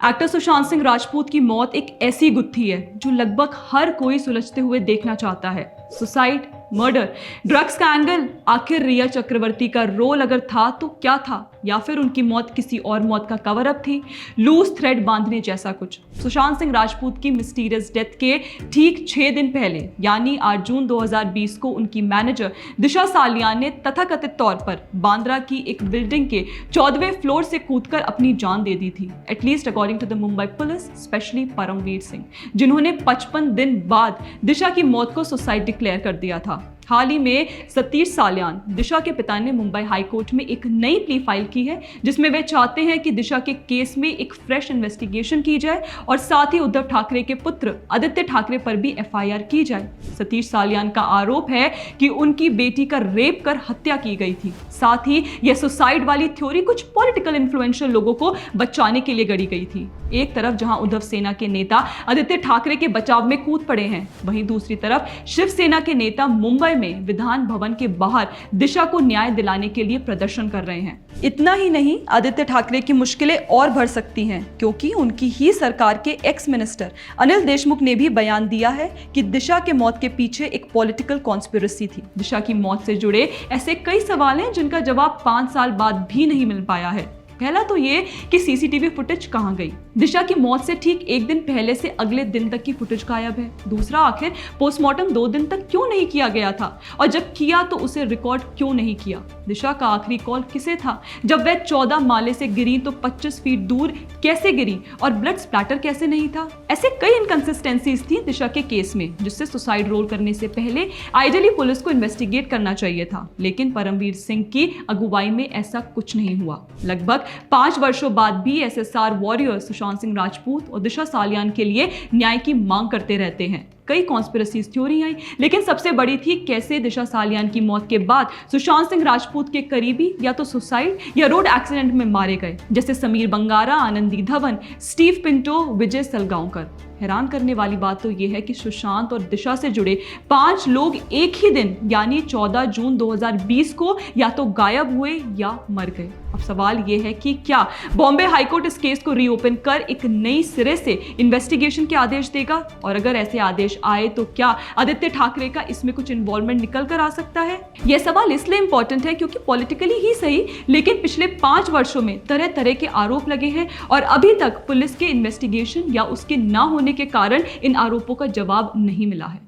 Actor Sushant Singh Rajput की मौत एक ऐसी गुत्थी है जो लगभग हर कोई सुलझते हुए देखना चाहता है। सुसाइड, मर्डर, ड्रग्स का एंगल, आखिर रिया चक्रवर्ती का रोल अगर था तो क्या था, या फिर उनकी मौत किसी और मौत का कवर अप थी, लूज थ्रेड बांधने जैसा कुछ। सुशांत सिंह राजपूत की मिस्टीरियस डेथ के ठीक 6 दिन पहले यानी 8 जून 2020 को उनकी मैनेजर दिशा सालियान ने तथाकथित तौर पर बांद्रा की एक बिल्डिंग के 14वें फ्लोर से कूदकर अपनी जान दे दी थी। At least according to the Mumbai police, specially Paramvir Singh, जिन्होंने 55 दिन बाद दिशा की मौत को सुसाइड डिक्लेयर कर दिया था। हाल ही में सतीश सालियान, दिशा के पिता, ने मुंबई हाई कोर्ट में एक नई प्ली फाइल की है जिसमें वे चाहते हैं कि दिशा के केस में एक फ्रेश इन्वेस्टिगेशन की जाए और साथ ही उद्धव ठाकरे के पुत्र आदित्य ठाकरे पर भी एफआईआर की जाए। सतीश सालियान का आरोप है कि उनकी बेटी का रेप कर हत्या की गई थी। साथ ही यह सुसाइड वाली थ्योरी कुछ पॉलिटिकल इन्फ्लुएंशियल लोगों को बचाने के लिए गढ़ी गई थी। एक तरफ जहां उद्धव सेना के नेता आदित्य ठाकरे के बचाव में कूद पड़े हैं, वहीं दूसरी तरफ शिवसेना के नेता मुंबई में विधान भवन के बाहर दिशा को न्याय दिलाने के लिए प्रदर्शन कर रहे हैं। इतना ही नहीं, आदित्य ठाकरे की मुश्किलें और बढ़ सकती हैं क्योंकि उनकी ही सरकार के एक्स मिनिस्टर अनिल देशमुख ने भी बयान दिया है कि दिशा के मौत के पीछे एक पॉलिटिकल कॉन्स्पिरेसी थी। दिशा की मौत से जुड़े ऐसे कई सवाल हैं जिनका जवाब 5 साल बाद भी नहीं मिल पाया है। पहला तो ये कि सीसीटीवी फुटेज कहां गई। दिशा की मौत से ठीक 1 दिन पहले से अगले दिन तक की फुटेज गायब है। दूसरा, आखिर पोस्टमार्टम 2 दिन तक क्यों नहीं किया गया था, और जब किया तो उसे रिकॉर्ड क्यों नहीं किया। दिशा का आखिरी कॉल किसे था, जब वह 14 माले से गिरी तो 25 फीट दूर कैसे गिरी, और ब्लड स्प्लैटर कैसे नहीं था। ऐसे कई इनकंसिस्टेंसीज थी दिशा के केस में जिससे सुसाइड रोल करने से पहले आइडियली पुलिस को इन्वेस्टिगेट करना चाहिए था, लेकिन परमवीर सिंह की अगुवाई में ऐसा कुछ नहीं हुआ। लगभग 5 वर्षों बाद भी एसएसआर वॉरियर सुशांत सिंह राजपूत और दिशा सालियान के लिए न्याय की मांग करते रहते हैं। कई कॉन्स्पिरेसीज थ्योरी आई, लेकिन सबसे बड़ी थी कैसे दिशा सालियान की मौत के बाद सुशांत सिंह राजपूत के करीबी या तो सुसाइड या रोड एक्सीडेंट में मारे गए, जैसे समीर बंगारा, आनंदी धवन, स्टीव पिंटो, विजय सलगांवकर। हैरान करने वाली बात तो यह है कि सुशांत और दिशा से जुड़े 5 लोग एक ही दिन यानी 14 जून 2020 को या तो गायब हुए या मर गए। अब सवाल यह है कि क्या बॉम्बे हाईकोर्ट इस केस को रीओपन कर एक नई सिरे से इन्वेस्टिगेशन के आदेश देगा, और अगर ऐसे आदेश आए तो क्या आदित्य ठाकरे का इसमें कुछ इन्वॉल्वमेंट निकल कर आ सकता है। यह सवाल इसलिए इंपॉर्टेंट है क्योंकि पॉलिटिकली ही सही, लेकिन पिछले 5 वर्षों में तरह तरह के आरोप लगे हैं और अभी तक पुलिस के इन्वेस्टिगेशन या उसके ना होने के कारण इन आरोपों का जवाब नहीं मिला है।